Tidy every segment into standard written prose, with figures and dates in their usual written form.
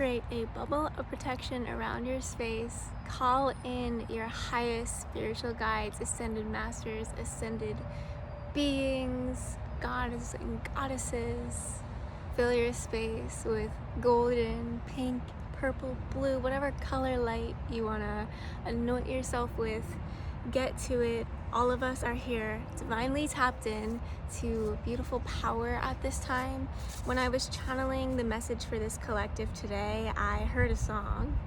create a bubble of protection around your space. Call in your highest spiritual guides, ascended masters, ascended beings, gods and goddesses. Fill your space with golden, pink, purple, blue, whatever color light you want to anoint yourself with. Get to it. All of us are here, divinely tapped in to beautiful power at this time. When I was channeling the message for this collective today, I heard a song.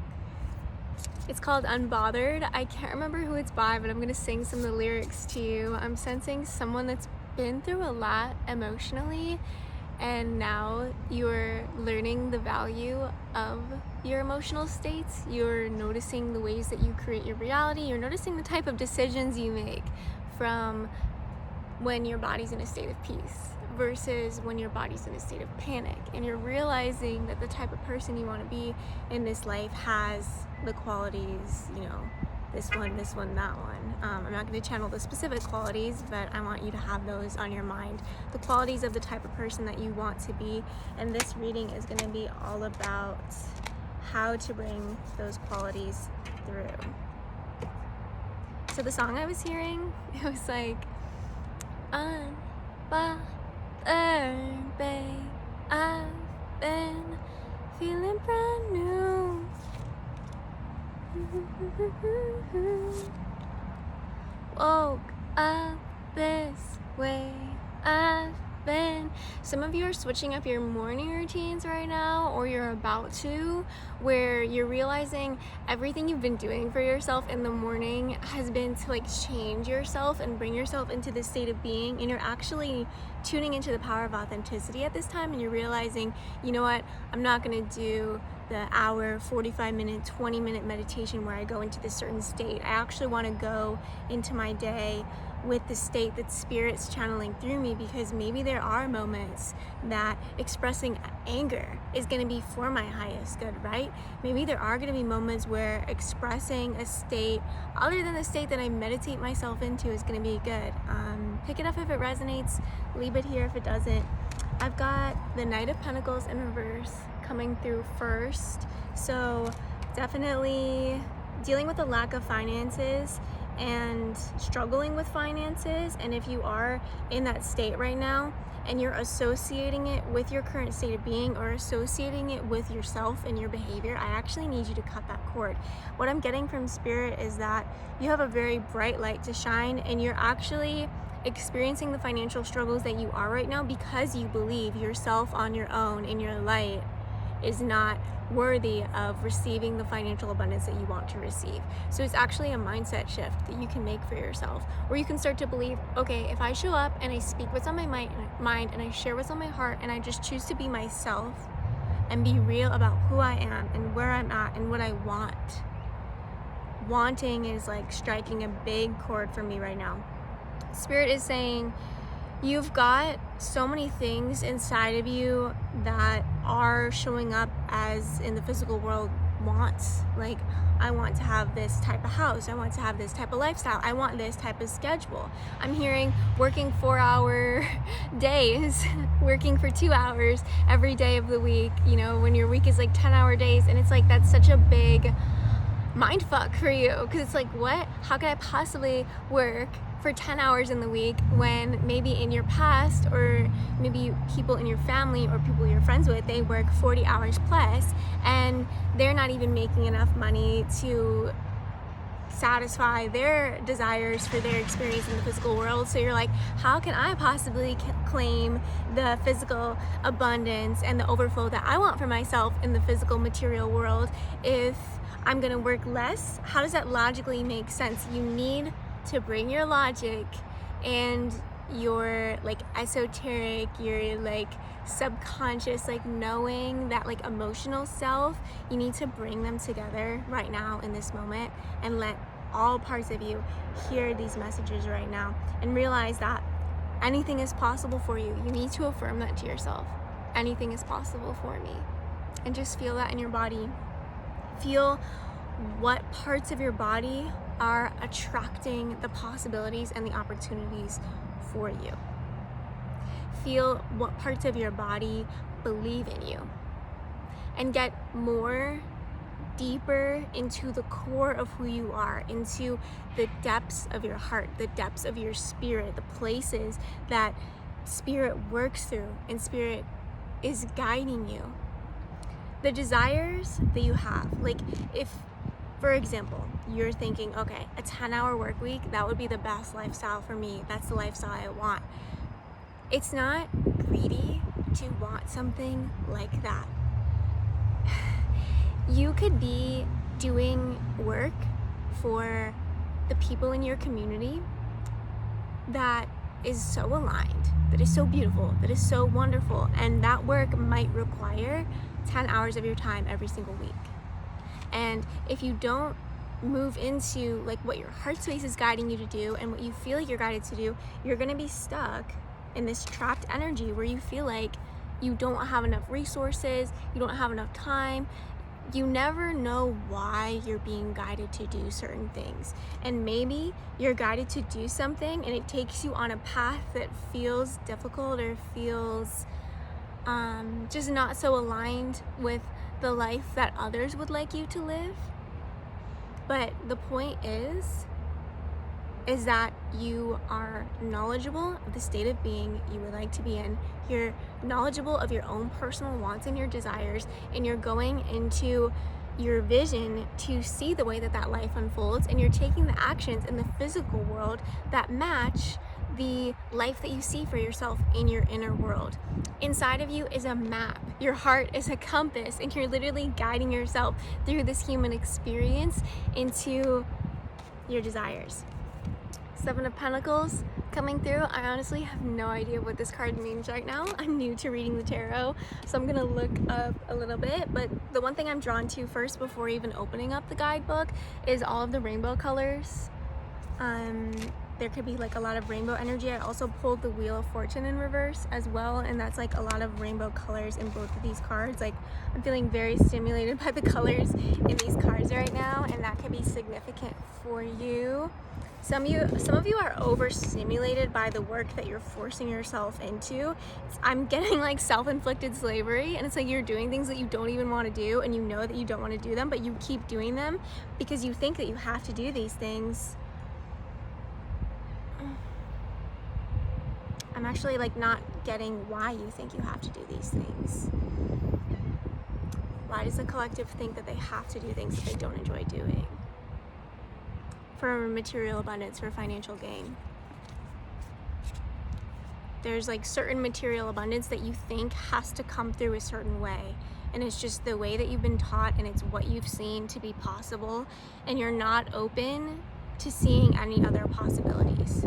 It's called Unbothered. I can't remember who it's by, but I'm gonna sing some of the lyrics to you. I'm sensing someone that's been through a lot emotionally, and now you're learning the value of your emotional states. You're noticing the ways that you create your reality. You're noticing the type of decisions you make from when your body's in a state of peace versus when your body's in a state of panic. And you're realizing that the type of person you want to be in this life has the qualities, this one, that one. I'm not going to channel the specific qualities, but I want you to have those on your mind. The qualities of the type of person that you want to be. And this reading is going to be all about how to bring those qualities through. So the song I was hearing, it was like, unbothered, babe, I've been feeling brand new. Woke up this way, I've been. Some of you are switching up your morning routines right now, or you're about to, where you're realizing everything you've been doing for yourself in the morning has been to change yourself and bring yourself into this state of being, and you're actually tuning into the power of authenticity at this time, and you're realizing, you know what, I'm not gonna do the hour, 45-minute, 20-minute meditation where I go into this certain state. I actually want to go into my day with the state that Spirit's channeling through me, because maybe there are moments that expressing anger is going to be for my highest good, right? Maybe there are going to be moments where expressing a state other than the state that I meditate myself into is going to be good. Pick it up if it resonates, leave it here if it doesn't. I've got the Knight of Pentacles in reverse coming through first, so definitely dealing with the lack of finances and struggling with finances. And if you are in that state right now and you're associating it with your current state of being or associating it with yourself and your behavior, I actually need you to cut that cord. What I'm getting from Spirit is that you have a very bright light to shine, and you're actually experiencing the financial struggles that you are right now because you believe yourself on your own in your light is not worthy of receiving the financial abundance that you want to receive. So it's actually a mindset shift that you can make for yourself, where you can start to believe, okay, if I show up and I speak what's on my mind and I share what's on my heart and I just choose to be myself and be real about who I am and where I'm at and what I want. Wanting is striking a big chord for me right now. Spirit is saying, you've got so many things inside of you that are showing up as in the physical world wants. I want to have this type of house. I want to have this type of lifestyle. I want this type of schedule. I'm hearing working 4-hour days, working for 2 hours every day of the week, when your week is 10-hour days. And it's that's such a big mind fuck for you, because it's what? How could I possibly work for 10 hours in the week when maybe in your past, or maybe people in your family or people you're friends with, they work 40 hours plus and they're not even making enough money to satisfy their desires for their experience in the physical world. So you're how can I possibly claim the physical abundance and the overflow that I want for myself in the physical material world if I'm gonna work less? How does that logically make sense? You need to bring your logic and your esoteric, your subconscious, knowing that emotional self, you need to bring them together right now in this moment and let all parts of you hear these messages right now and realize that anything is possible for you. You need to affirm that to yourself. Anything is possible for me. And just feel that in your body. Feel what parts of your body are attracting the possibilities and the opportunities for you. Feel what parts of your body believe in you. and get more deeper into the core of who you are, into the depths of your heart, the depths of your spirit, the places that spirit works through and spirit is guiding you. The desires that you have, like if, for example, you're thinking, okay, a 10-hour work week, that would be the best lifestyle for me. That's the lifestyle I want. It's not greedy to want something like that. You could be doing work for the people in your community that is so aligned, that is so beautiful, that is so wonderful, and that work might require 10 hours of your time every single week. And if you don't move into like what your heart space is guiding you to do and what you feel like you're guided to do, you're gonna be stuck in this trapped energy where you feel like you don't have enough resources, you don't have enough time. You never know why you're being guided to do certain things. And maybe you're guided to do something and it takes you on a path that feels difficult or feels just not so aligned with the life that others would like you to live. But the point is that you are knowledgeable of the state of being you would like to be in. You're knowledgeable of your own personal wants and your desires, and you're going into your vision to see the way that that life unfolds, and you're taking the actions in the physical world that match the life that you see for yourself in your inner world. Inside of you is a map. Your heart is a compass, and you're literally guiding yourself through this human experience into your desires. 7 of Pentacles coming through. I honestly have no idea what this card means right now. I'm new to reading the tarot, so I'm gonna look up a little bit, but the one thing I'm drawn to first before even opening up the guidebook is all of the rainbow colors. There could be like a lot of rainbow energy. I also pulled the Wheel of Fortune in reverse as well, and that's like a lot of rainbow colors in both of these cards. Like I'm feeling very stimulated by the colors in these cards right now, and that can be significant for you. Some of you are overstimulated by the work that you're forcing yourself into. I'm getting like self-inflicted slavery, and it's like you're doing things that you don't even want to do, and you know that you don't want to do them, but you keep doing them because you think that you have to do these things. I'm actually like not getting why you think you have to do these things. Why does the collective think that they have to do things that they don't enjoy doing? For material abundance, for financial gain. There's like certain material abundance that you think has to come through a certain way, and it's just the way that you've been taught, and it's what you've seen to be possible, and you're not open to seeing any other possibilities.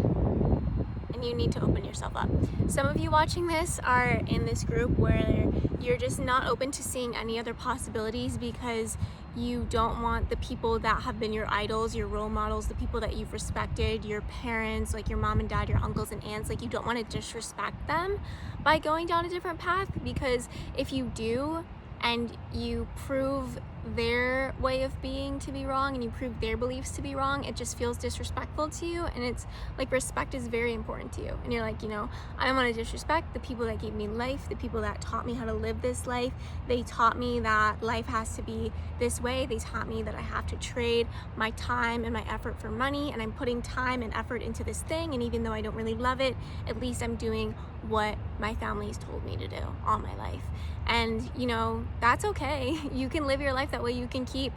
And you need to open yourself up. Some of you watching this are in this group where you're just not open to seeing any other possibilities because you don't want the people that have been your idols, your role models, the people that you've respected, your parents, like your mom and dad, your uncles and aunts, like you don't want to disrespect them by going down a different path, because if you do and you prove their way of being to be wrong and you prove their beliefs to be wrong, it just feels disrespectful to you. And it's like respect is very important to you, and you're like, you know, I don't want to disrespect the people that gave me life, the people that taught me how to live this life. They taught me that life has to be this way. They taught me that I have to trade my time and my effort for money, and I'm putting time and effort into this thing, and even though I don't really love it, at least I'm doing what my family's told me to do all my life. And you know, that's okay. You can live your life that way. You can keep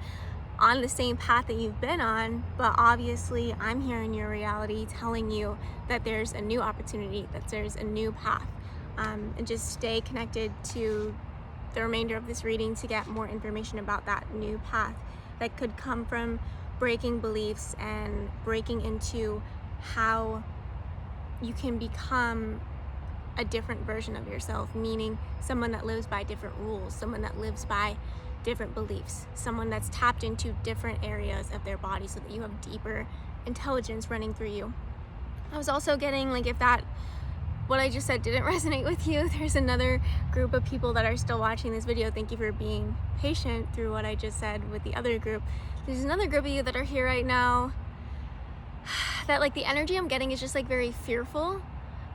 on the same path that you've been on, but obviously I'm here in your reality telling you that there's a new opportunity, that there's a new path. And just stay connected to the remainder of this reading to get more information about that new path that could come from breaking beliefs and breaking into how you can become a different version of yourself, meaning someone that lives by different rules, someone that lives by different beliefs, someone that's tapped into different areas of their body so that you have deeper intelligence running through you. I was also getting, like, if that what I just said didn't resonate with you, there's another group of people that are still watching this video. Thank you for being patient through what I just said with the other group. There's another group of you that are here right now that, like, the energy I'm getting is just like very fearful.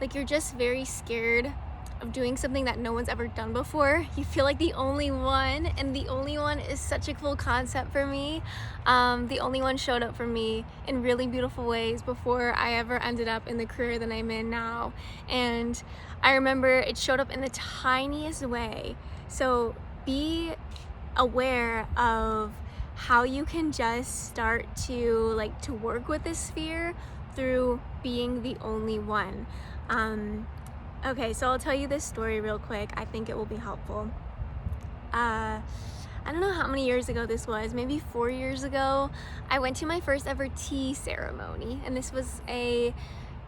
Like, you're just very scared of doing something that no one's ever done before. You feel like the only one, and the only one is such a cool concept for me. The only one showed up for me in really beautiful ways before I ever ended up in the career that I'm in now. And I remember it showed up in the tiniest way. So be aware of how you can just start to work with this fear through being the only one. Okay, so I'll tell you this story real quick. I think it will be helpful. I don't know how many years ago this was, maybe 4 years ago. I went to my first ever tea ceremony, and this was a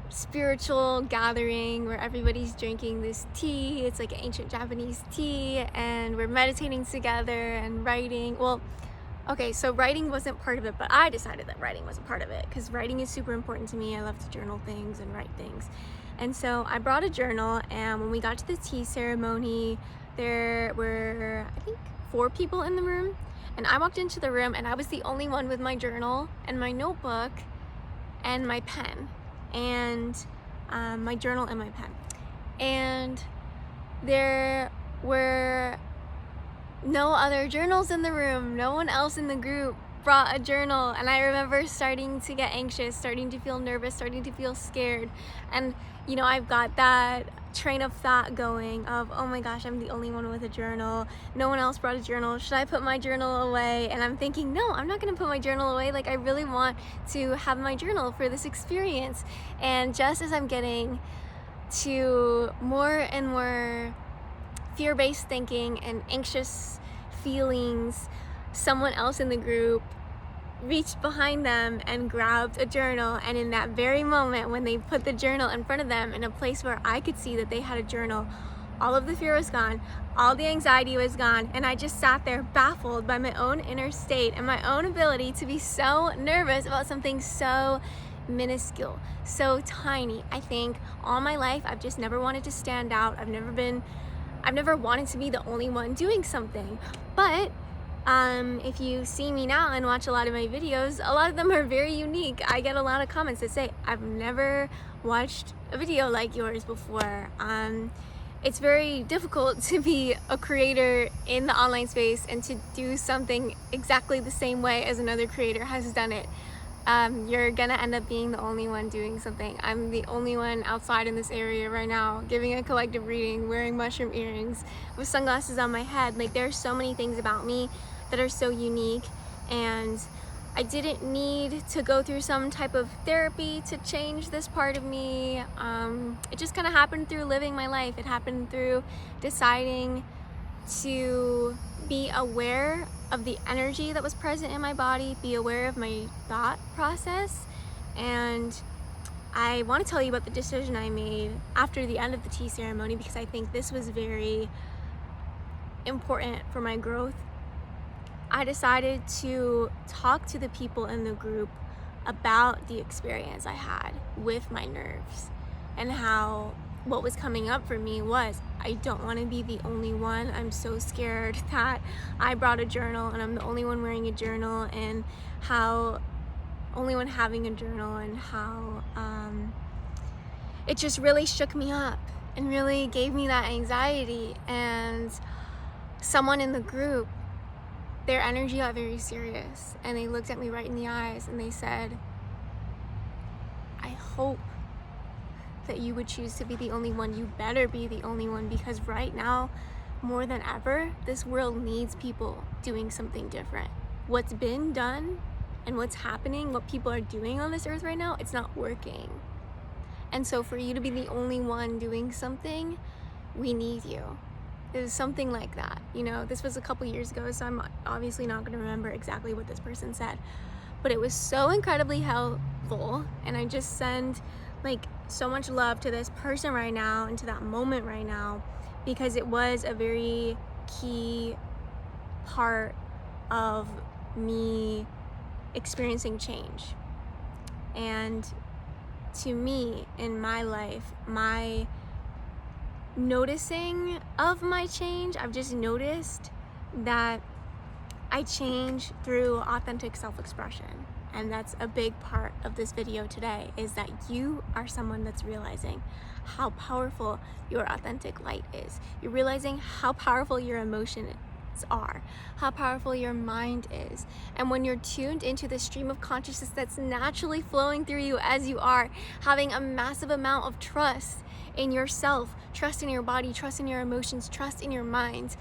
spiritual gathering where everybody's drinking this tea. It's like ancient Japanese tea, and we're meditating together and writing. Well, okay, so writing wasn't part of it, but I decided that writing was a part of it because writing is super important to me. I love to journal things and write things. And so I brought a journal, and when we got to the tea ceremony, there were, I think, 4 people in the room. And I walked into the room, and I was the only one with my journal and my notebook and my pen, and my journal and my pen. And there were no other journals in the room. No one else in the group brought a journal. And I remember starting to get anxious, starting to feel nervous, starting to feel scared. And you know, I've got that train of thought going of, oh my gosh, I'm the only one with a journal. No one else brought a journal. Should I put my journal away? And I'm thinking, no, I'm not gonna put my journal away. Like, I really want to have my journal for this experience. And just as I'm getting to more and more fear-based thinking and anxious feelings, someone else in the group reached behind them and grabbed a journal. And in that very moment, when they put the journal in front of them in a place where I could see that they had a journal, all of the fear was gone, all the anxiety was gone, and I just sat there baffled by my own inner state and my own ability to be so nervous about something so minuscule, so tiny. I think all my life I've just never wanted to stand out. I've never wanted to be the only one doing something. But if you see me now and watch a lot of my videos, a lot of them are very unique. I get a lot of comments that say, I've never watched a video like yours before. It's very difficult to be a creator in the online space and to do something exactly the same way as another creator has done it. You're gonna end up being the only one doing something. I'm the only one outside in this area right now giving a collective reading, wearing mushroom earrings, with sunglasses on my head. Like, there are so many things about me that are so unique, and I didn't need to go through some type of therapy to change this part of me. It just kind of happened through living my life. It happened through deciding to be aware of the energy that was present in my body, be aware of my thought process. And I want to tell you about the decision I made after the end of the tea ceremony, because I think this was very important for my growth. I decided to talk to the people in the group about the experience I had with my nerves, and how what was coming up for me was, I don't want to be the only one. I'm so scared that I brought a journal and I'm the only one wearing a journal, and how only one having a journal, and how it just really shook me up and really gave me that anxiety. And someone in the group, their energy got very serious, and they looked at me right in the eyes and they said, I hope that you would choose to be the only one. You better be the only one, because right now, more than ever, this world needs people doing something different. What's been done and what's happening, what people are doing on this earth right now, it's not working. And so for you to be the only one doing something, we need you. It was something like that. You know, this was a couple years ago, so I'm obviously not going to remember exactly what this person said, but it was so incredibly helpful. And I just send so much love to this person right now and to that moment right now, because it was a very key part of me experiencing change. And to me, in my life, my noticing of my change, I've just noticed that I change through authentic self-expression. And that's a big part of this video today, is that you are someone that's realizing how powerful your authentic light is. You're realizing how powerful your emotions are, how powerful your mind is. And when you're tuned into the stream of consciousness that's naturally flowing through you as you are, having a massive amount of trust in yourself, trust in your body, trust in your emotions, trust in your mind.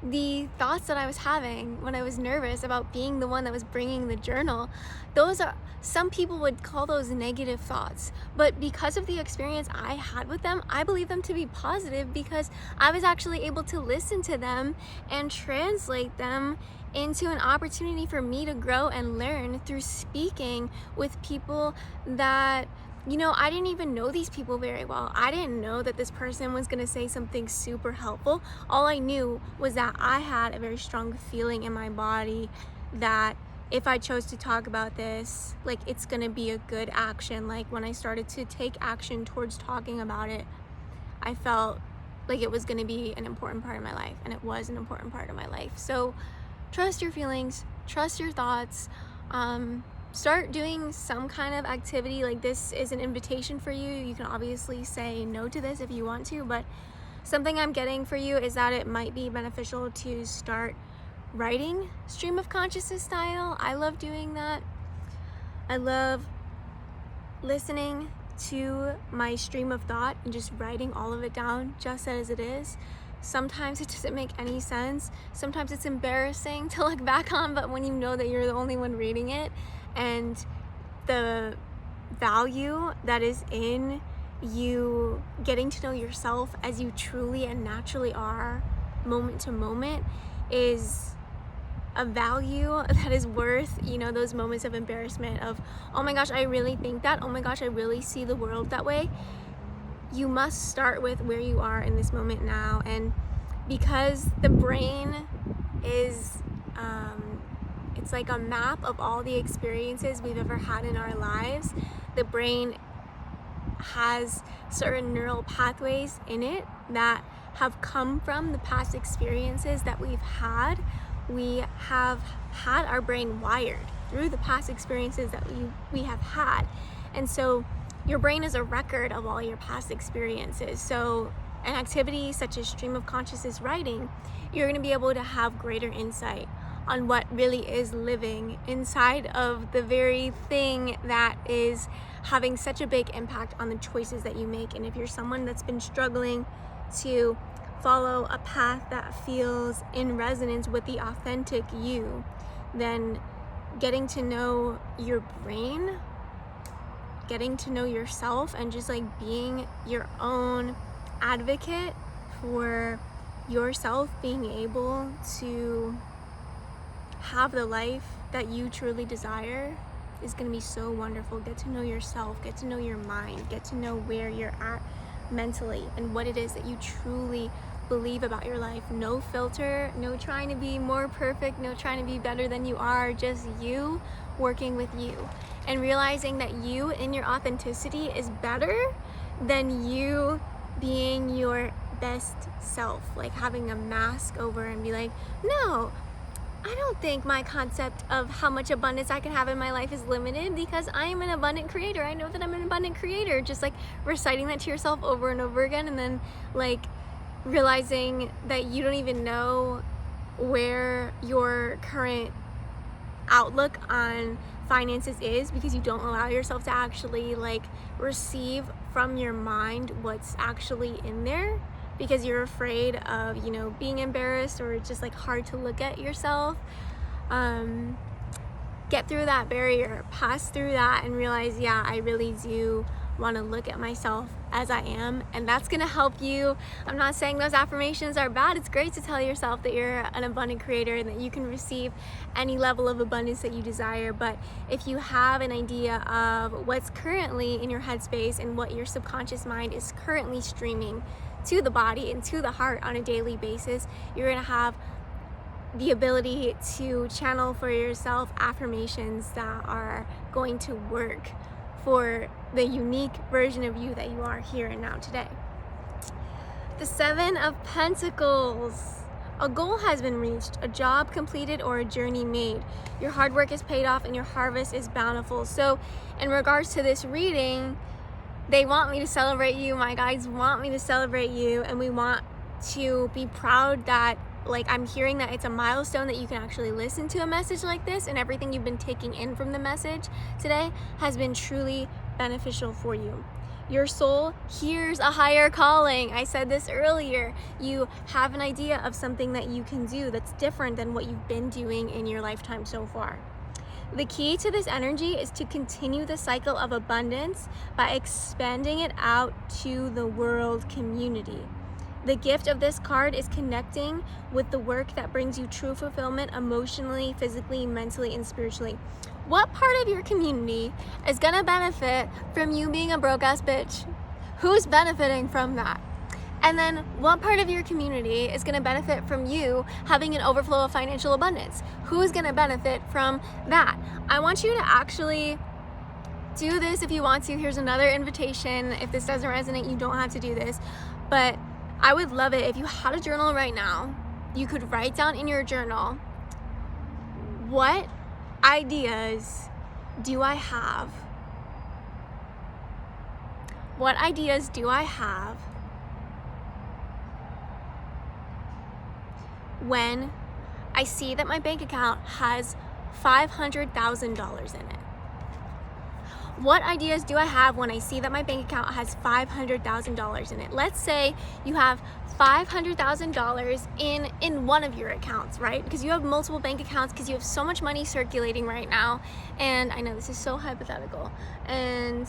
The thoughts that I was having when I was nervous about being the one that was bringing the journal, those are, some people would call those negative thoughts, but because of the experience I had with them, I believe them to be positive, because I was actually able to listen to them and translate them into an opportunity for me to grow and learn through speaking with people that, you know, I didn't even know these people very well. I didn't know that this person was gonna say something super helpful. All I knew was that I had a very strong feeling in my body that if I chose to talk about this, like, it's gonna be a good action. Like, when I started to take action towards talking about it, I felt like it was gonna be an important part of my life, and it was an important part of my life. So trust your feelings, trust your thoughts. Start doing some kind of activity. Like, this is an invitation for you. You can obviously say no to this if you want to, but something I'm getting for you is that it might be beneficial to start writing stream of consciousness style. I love doing that. I love listening to my stream of thought and just writing all of it down just as it is. Sometimes it doesn't make any sense. Sometimes it's embarrassing to look back on, but when you know that you're the only one reading it, and the value that is in you getting to know yourself as you truly and naturally are, moment to moment, is a value that is worth, you know, those moments of embarrassment of, oh my gosh, I really think that, oh my gosh, I really see the world that way. You must start with where you are in this moment now. And because the brain is it's like a map of all the experiences we've ever had in our lives. The brain has certain neural pathways in it that have come from the past experiences that we've had. We have had our brain wired through the past experiences that we have had. And so your brain is a record of all your past experiences. So an activity such as stream of consciousness writing, you're going to be able to have greater insight on what really is living inside of the very thing that is having such a big impact on the choices that you make. And if you're someone that's been struggling to follow a path that feels in resonance with the authentic you, then getting to know your brain, getting to know yourself, and just like being your own advocate for yourself, being able to have the life that you truly desire, is going to be so wonderful. Get to know yourself, get to know your mind, get to know where you're at mentally and what it is that you truly believe about your life. No filter, no trying to be more perfect, no trying to be better than you are, just you working with you and realizing that you in your authenticity is better than you being your best self, like having a mask over and be like, no, I don't think my concept of how much abundance I can have in my life is limited because I am an abundant creator. I know that I'm an abundant creator. Just like reciting that to yourself over and over again, and then like realizing that you don't even know where your current outlook on finances is because you don't allow yourself to actually like receive from your mind what's actually in there, because you're afraid of, you know, being embarrassed, or it's just like hard to look at yourself. Get through that barrier, pass through that, and realize, yeah, I really do want to look at myself as I am, and that's gonna help you. I'm not saying those affirmations are bad. It's great to tell yourself that you're an abundant creator and that you can receive any level of abundance that you desire. But if you have an idea of what's currently in your headspace and what your subconscious mind is currently streaming to the body and to the heart on a daily basis, you're gonna have the ability to channel for yourself affirmations that are going to work for the unique version of you that you are here and now today. The Seven of Pentacles. A goal has been reached, a job completed, or a journey made. Your hard work is paid off and your harvest is bountiful. So in regards to this reading, they want me to celebrate you. My guides want me to celebrate you, and we want to be proud that, like, I'm hearing that it's a milestone that you can actually listen to a message like this, and everything you've been taking in from the message today has been truly beneficial for you. Your soul hears a higher calling. I said this earlier. You have an idea of something that you can do that's different than what you've been doing in your lifetime so far. The key to this energy is to continue the cycle of abundance by expanding it out to the world community. The gift of this card is connecting with the work that brings you true fulfillment emotionally, physically, mentally, and spiritually. What part of your community is gonna benefit from you being a broke ass bitch? Who's benefiting from that? And then what part of your community is gonna benefit from you having an overflow of financial abundance? Who's gonna benefit from that? I want you to actually do this if you want to. Here's another invitation. If this doesn't resonate, you don't have to do this. But I would love it if you had a journal right now. You could write down in your journal, what ideas do I have? What ideas do I have when I see that my bank account has $500,000 in it? What ideas do I have when I see that my bank account has $500,000 in it? Let's say you have $500,000 in one of your accounts, right? Because you have multiple bank accounts, because you have so much money circulating right now. And I know this is so hypothetical. And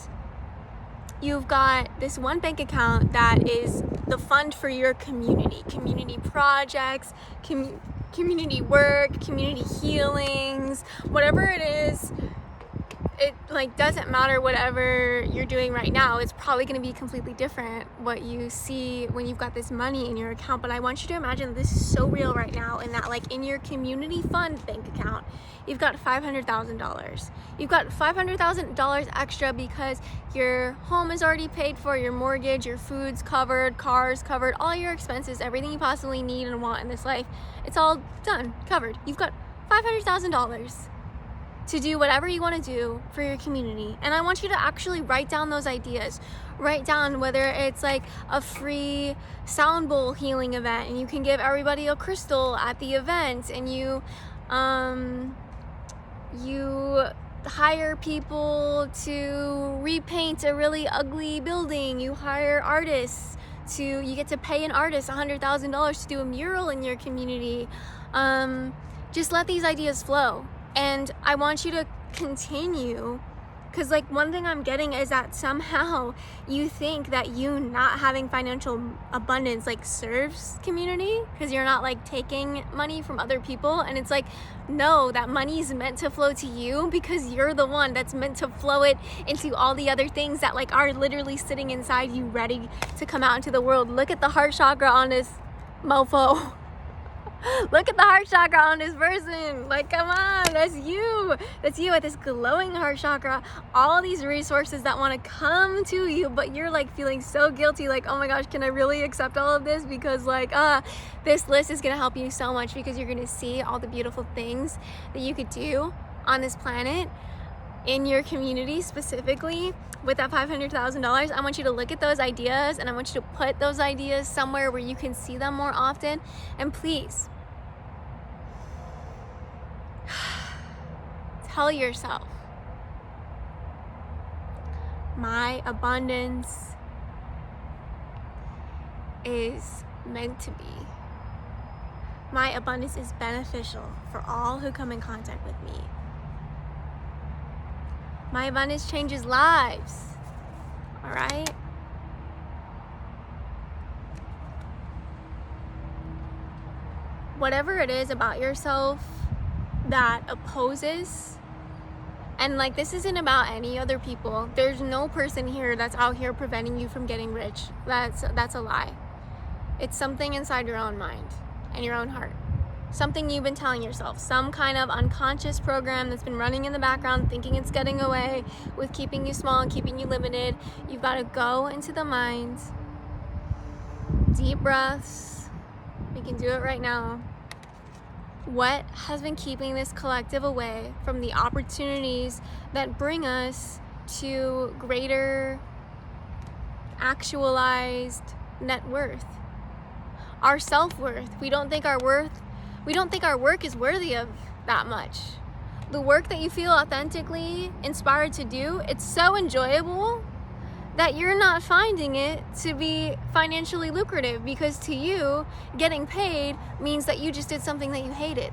you've got this one bank account that is the fund for your community projects, community work, community healings, whatever it is. It like doesn't matter whatever you're doing right now. It's probably going to be completely different what you see when you've got this money in your account. But I want you to imagine that this is so real right now, and that like in your community fund bank account, you've got $500,000. You've got $500,000 extra because your home is already paid for, your mortgage, your food's covered, cars covered, all your expenses, everything you possibly need and want in this life. It's all done, covered. You've got $500,000 to do whatever you want to do for your community. And I want you to actually write down those ideas. Write down whether it's like a free sound bowl healing event, and you can give everybody a crystal at the event, and you hire people to repaint a really ugly building. You hire artists you get to pay an artist $100,000 to do a mural in your community. Just let these ideas flow. And I want you to continue, because like one thing I'm getting is that somehow you think that you not having financial abundance like serves community, because you're not like taking money from other people. And it's like, no, that money is meant to flow to you, because you're the one that's meant to flow it into all the other things that like are literally sitting inside you, ready to come out into the world. Look at the heart chakra on this mofo. Look at the heart chakra on this person. Like, come on, that's you. That's you at this glowing heart chakra. All these resources that want to come to you, but you're like feeling so guilty. Like, oh my gosh, can I really accept all of this? Because like, this list is going to help you so much, because you're going to see all the beautiful things that you could do on this planet in your community, specifically with that $500,000. I want you to look at those ideas, and I want you to put those ideas somewhere where you can see them more often. And please tell yourself, my abundance is meant to be. My abundance is beneficial for all who come in contact with me. My abundance changes lives. All right? Whatever it is about yourself that opposes, and like this isn't about any other people. There's no person here that's out here preventing you from getting rich. That's a lie. It's something inside your own mind and your own heart. Something you've been telling yourself, some kind of unconscious program that's been running in the background, thinking it's getting away with keeping you small and keeping you limited. You've got to go into the mind, deep breaths, We can do it right now. What has been keeping this collective away from the opportunities that bring us to greater actualized net worth? Our self-worth. We don't think our work is worthy of that much. The work that you feel authentically inspired to do, it's so enjoyable that you're not finding it to be financially lucrative, because to you, getting paid means that you just did something that you hated.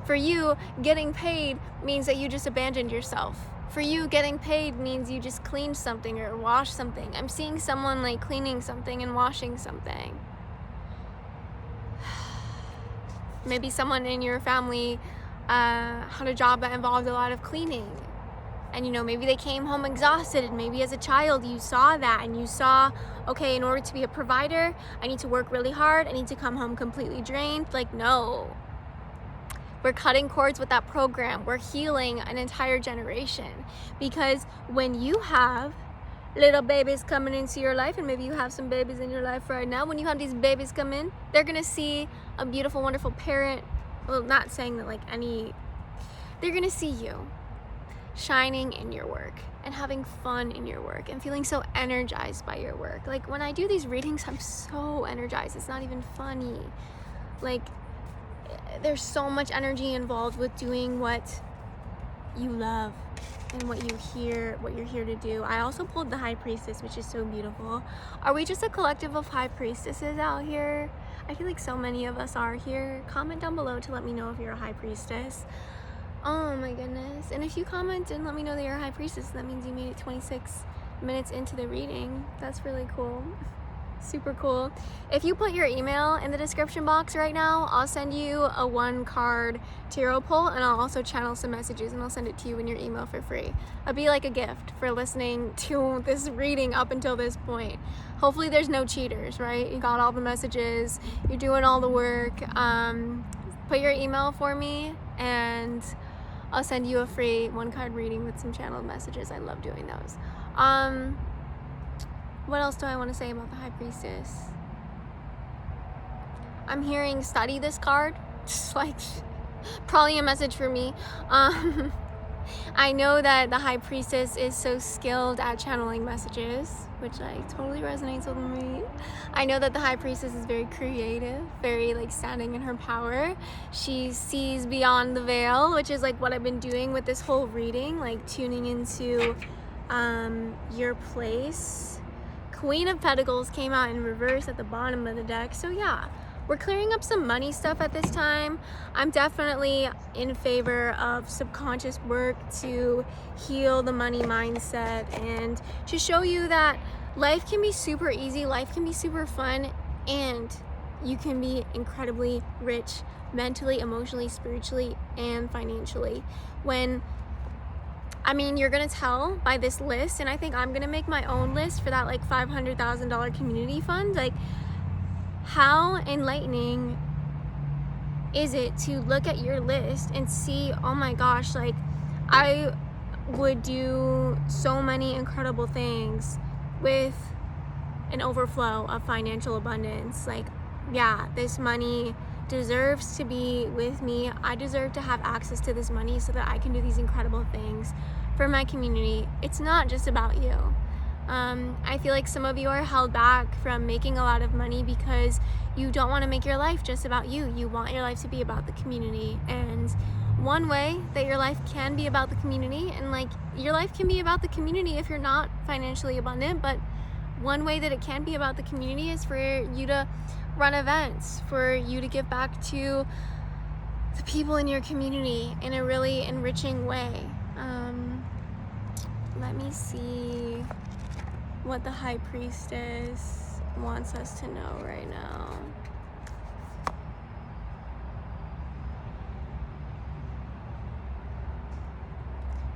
For you, getting paid means that you just abandoned yourself. For you, getting paid means you just cleaned something or washed something. I'm seeing someone like cleaning something and washing something. Maybe someone in your family had a job that involved a lot of cleaning. And maybe they came home exhausted, and maybe as a child you saw that and you saw, okay, in order to be a provider, I need to work really hard, I need to come home completely drained. Like, no. We're cutting cords with that program. We're healing an entire generation. Because when you have little babies coming into your life, and maybe you have some babies in your life right now, when you have these babies come in, they're gonna see a beautiful, wonderful parent. Well, not saying that they're gonna see you shining in your work and having fun in your work and feeling so energized by your work. Like, when I do these readings, I'm so energized. It's not even funny. Like, there's so much energy involved with doing what you love and what you're here to do. I also pulled the High Priestess, which is so beautiful. Are we just a collective of High Priestesses out here? I feel like so many of us are here. Comment down below to let me know if you're a High Priestess. Oh my goodness. And if you comment and let me know that you're a High Priestess, that means you made it 26 minutes into the reading. That's really cool. Super cool. If you put your email in the description box right now, I'll send you a 1-card tarot pull, and I'll also channel some messages, and I'll send it to you in your email for free. It'll be like a gift for listening to this reading up until this point. Hopefully there's no cheaters, right? You got all the messages, you're doing all the work. Put your email for me, and I'll send you a free 1-card reading with some channeled messages. I love doing those. What else do I want to say about the High Priestess? I'm hearing study this card. Just like, probably a message for me. I know that the High Priestess is so skilled at channeling messages, which totally resonates with me. I know that the High Priestess is very creative, very standing in her power. She sees beyond the veil, which is what I've been doing with this whole reading, tuning into your place. Queen of Pentacles came out in reverse at the bottom of the deck. So yeah, we're clearing up some money stuff at this time. I'm definitely in favor of subconscious work to heal the money mindset and to show you that life can be super easy, life can be super fun, and you can be incredibly rich mentally, emotionally, spiritually, and financially. You're gonna tell by this list, and I think I'm gonna make my own list for that $500,000 community fund. How enlightening is it to look at your list and see, oh my gosh, I would do so many incredible things with an overflow of financial abundance. Yeah, this money deserves to be with me. I deserve to have access to this money so that I can do these incredible things for my community. It's not just about you. I feel like some of you are held back from making a lot of money because you don't want to make your life just about you. You want your life to be about the community. And one way that your life can be about the community, and your life can be about the community if you're not financially abundant, but one way that it can be about the community is for you to run events, for you to give back to the people in your community in a really enriching way. Let me see what the High Priestess wants us to know right now.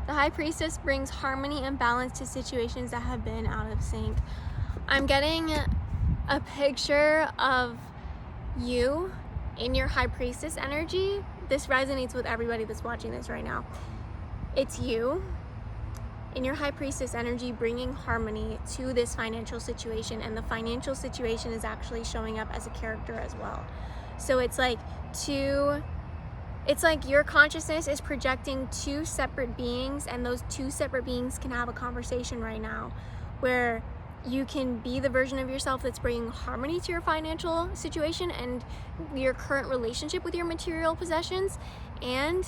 The High Priestess brings harmony and balance to situations that have been out of sync. I'm getting a picture of you in your High Priestess energy. This resonates with everybody that's watching this right now. It's you in your high priestess energy, bringing harmony to this financial situation, and the financial situation is actually showing up as a character as well. So it's like your consciousness is projecting two separate beings, and those two separate beings can have a conversation right now where you can be the version of yourself that's bringing harmony to your financial situation and your current relationship with your material possessions. And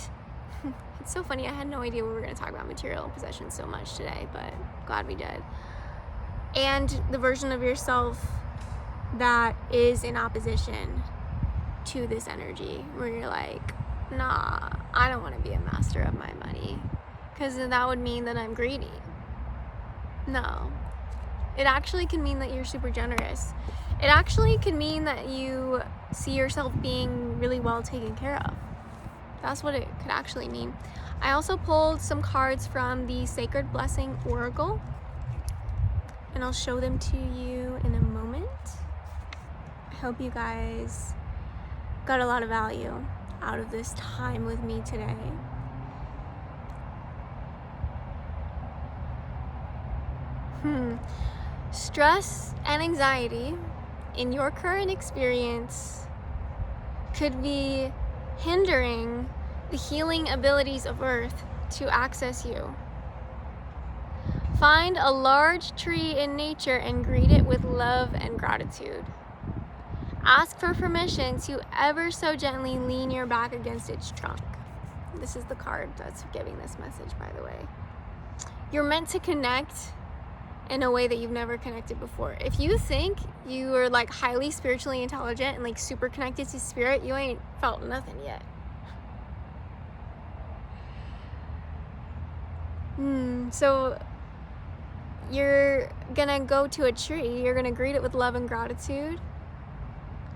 it's so funny, I had no idea we were going to talk about material possessions so much today, but glad we did. And the version of yourself that is in opposition to this energy, where you're like, nah, I don't want to be a master of my money, because that would mean that I'm greedy. No. It actually can mean that you're super generous. It actually can mean that you see yourself being really well taken care of. That's what it could actually mean. I also pulled some cards from the Sacred Blessing Oracle, and I'll show them to you in a moment. I hope you guys got a lot of value out of this time with me today. Stress and anxiety in your current experience could be hindering the healing abilities of Earth to access you. Find a large tree in nature and greet it with love and gratitude. Ask for permission to ever so gently lean your back against its trunk. This is the card that's giving this message, by the way. You're meant to connect in a way that you've never connected before. If you think you are like highly spiritually intelligent and like super connected to spirit, you ain't felt nothing yet. So you're gonna go to a tree, you're gonna greet it with love and gratitude,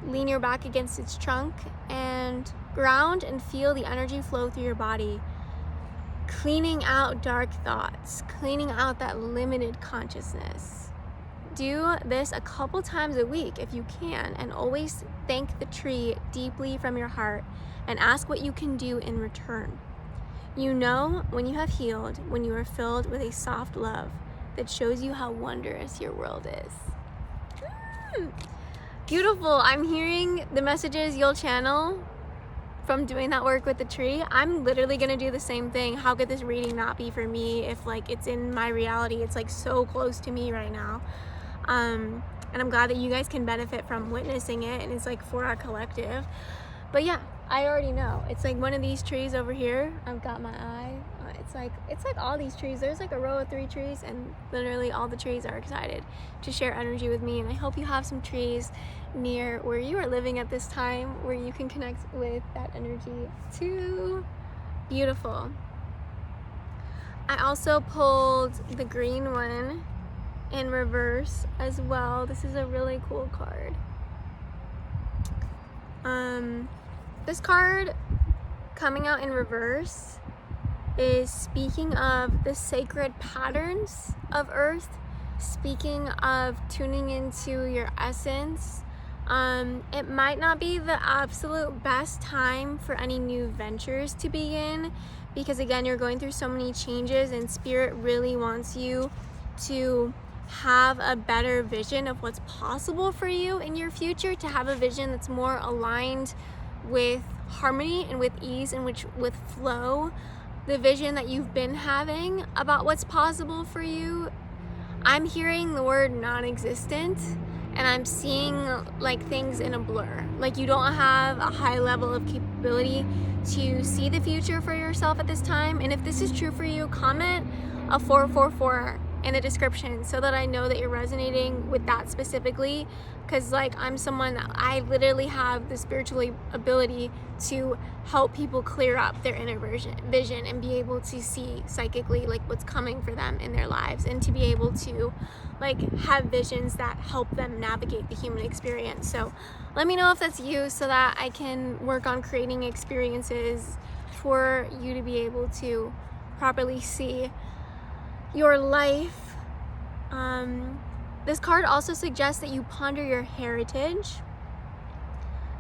lean your back against its trunk, and ground and feel the energy flow through your body, cleaning out dark thoughts, cleaning out that limited consciousness. Do this a couple times a week if you can, and always thank the tree deeply from your heart and ask what you can do in return. You know when you have healed, when you are filled with a soft love that shows you how wondrous your world is. Beautiful. I'm hearing the messages you'll channel from doing that work with the tree. I'm literally gonna do the same thing. How could this reading not be for me if like it's in my reality? It's like so close to me right now. And I'm glad that you guys can benefit from witnessing it, and it's like for our collective. But yeah, I already know. It's like one of these trees over here. I've got my eye. It's like all these trees. There's like a row of 3 trees, and literally all the trees are excited to share energy with me. And I hope you have some trees near where you are living at this time where you can connect with that energy too. Beautiful. I also pulled the green one in reverse as well. This is a really cool card. This card coming out in reverse is speaking of the sacred patterns of Earth, speaking of tuning into your essence. It might not be the absolute best time for any new ventures to begin, because again, you're going through so many changes, and spirit really wants you to have a better vision of what's possible for you in your future, to have a vision that's more aligned with harmony and with ease and with flow. The vision that you've been having about what's possible for you, I'm hearing the word non-existent, and I'm seeing like things in a blur. Like you don't have a high level of capability to see the future for yourself at this time. And if this is true for you, comment a 444 in the description so that I know that you're resonating with that specifically, because like I'm someone that I literally have the spiritual ability to help people clear up their inner vision and be able to see psychically like what's coming for them in their lives, and to be able to like have visions that help them navigate the human experience. So let me know if that's you so that I can work on creating experiences for you to be able to properly see your life. This card also suggests that you ponder your heritage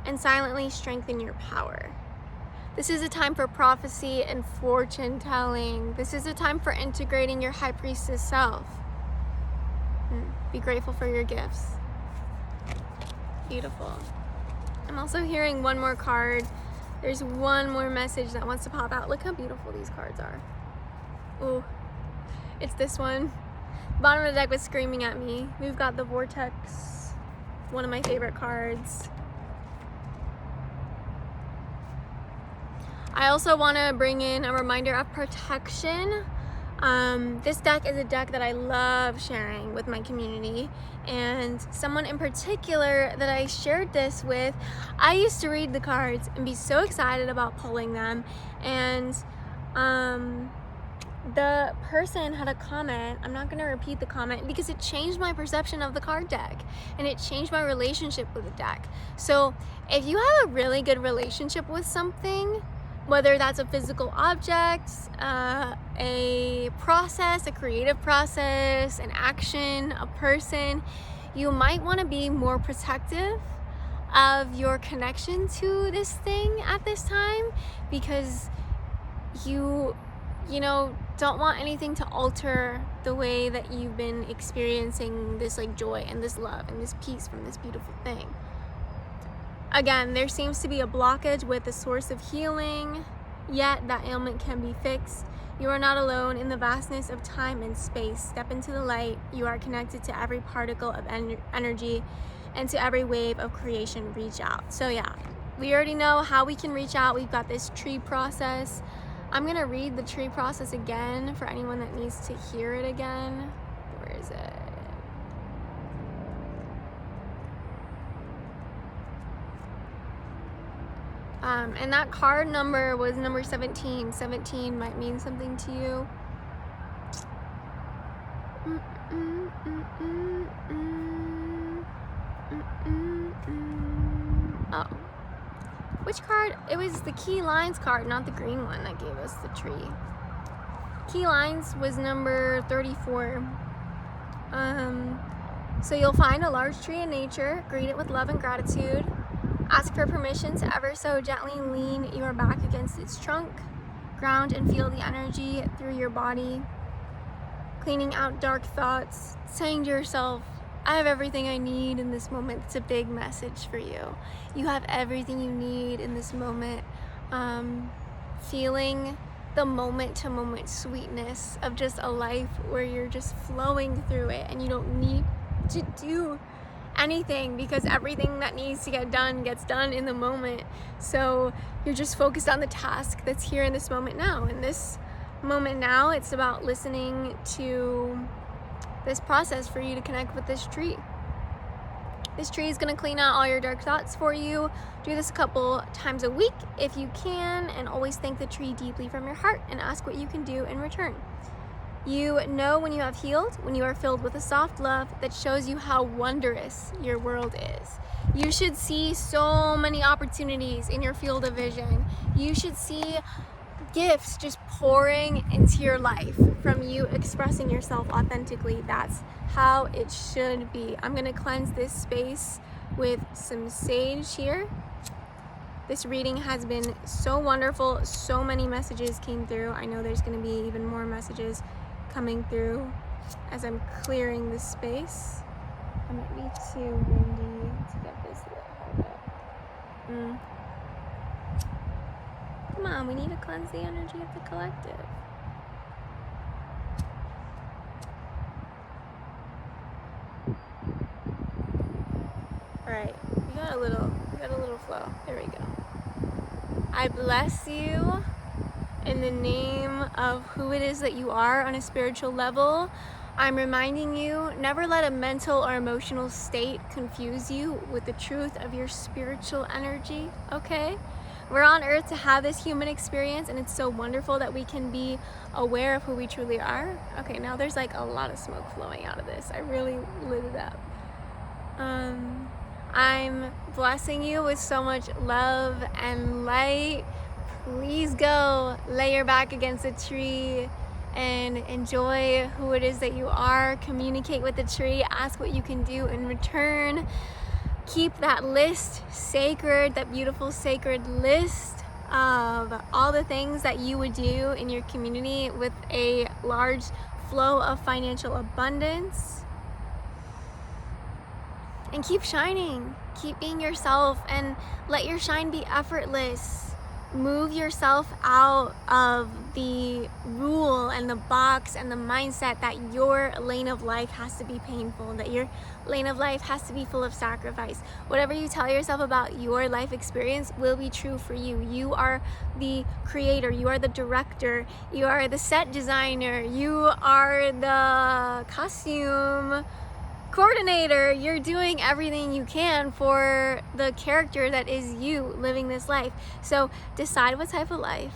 and silently strengthen your power. This is a time for prophecy and fortune telling. This is a time for integrating your high priestess self. Be grateful for your gifts. Beautiful. I'm also hearing one more card. There's one more message that wants to pop out. Look how beautiful these cards are. Ooh, it's this one. The bottom of the deck was screaming at me. We've got the Vortex, one of my favorite cards. I also want to bring in a reminder of protection. This deck is a deck that I love sharing with my community, and someone in particular that I shared this with, I used to read the cards and be so excited about pulling them, and the person had a comment. I'm not going to repeat the comment because it changed my perception of the card deck and it changed my relationship with the deck. So if you have a really good relationship with something, whether that's a physical object, a process, a creative process, an action, a person, you might want to be more protective of your connection to this thing at this time, because you don't want anything to alter the way that you've been experiencing this like joy and this love and this peace from this beautiful thing. Again, there seems to be a blockage with the source of healing, yet that ailment can be fixed. You are not alone in the vastness of time and space. Step into the light. You are connected to every particle of energy and to every wave of creation. Reach out. So yeah, we already know how we can reach out. We've got this tree process. I'm going to read the tree process again for anyone that needs to hear it again. Where is it? And that card number was number 17. 17 might mean something to you. Oh. Which card? It was the Key Lines card, not the green one that gave us the tree. Key Lines was number 34. So you'll find a large tree in nature, greet it with love and gratitude. Ask for permission to ever so gently lean your back against its trunk. Ground and feel the energy through your body. Cleaning out dark thoughts. Saying to yourself, I have everything I need in this moment. It's a big message for you. You have everything you need in this moment. Feeling the moment-to-moment sweetness of just a life where you're just flowing through it and you don't need to do anything, because everything that needs to get done gets done in the moment. So you're just focused on the task that's here in this moment now. In this moment now, it's about listening to this process for you to connect with this tree. This tree is going to clean out all your dark thoughts for you. Do this a couple times a week if you can, and always thank the tree deeply from your heart and ask what you can do in return. You know when you have healed, when you are filled with a soft love that shows you how wondrous your world is. You should see so many opportunities in your field of vision. You should see gifts just pouring into your life from you expressing yourself authentically. That's how it should be. I'm going to cleanse this space with some sage here. This reading has been so wonderful. So many messages came through. I know there's going to be even more messages coming through as I'm clearing this space. I might be too windy to get this lit. Come on, we need to cleanse the energy of the collective. Alright, we got a little flow. There we go. I bless you in the name of who it is that you are on a spiritual level. I'm reminding you, never let a mental or emotional state confuse you with the truth of your spiritual energy, okay? We're on earth to have this human experience, and it's so wonderful that we can be aware of who we truly are. Okay, now there's like a lot of smoke flowing out of this. I really lit it up. I'm blessing you with so much love and light. Please go lay your back against a tree and enjoy who it is that you are. Communicate with the tree. Ask what you can do in return. Keep that list sacred, that beautiful sacred list of all the things that you would do in your community with a large flow of financial abundance. And keep shining, keep being yourself, and let your shine be effortless. Move yourself out of the rule and the box and the mindset that your lane of life has to be painful, that your lane of life has to be full of sacrifice. Whatever you tell yourself about your life experience will be true for you. You are the creator, you are the director, you are the set designer, you are the costume coordinator. You're doing everything you can for the character that is you living this life. So decide what type of life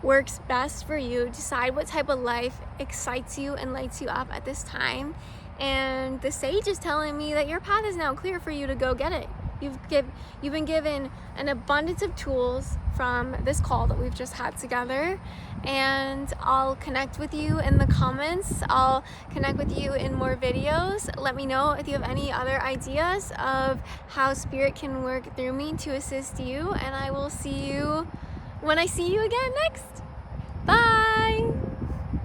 works best for you. Decide what type of life excites you and lights you up at this time. And the sage is telling me that your path is now clear for you to go get it. You've been given an abundance of tools from this call that we've just had together, and I'll connect with you in the comments. I'll connect with you in more videos. Let me know if you have any other ideas of how spirit can work through me to assist you, and I will see you when I see you again next. Bye.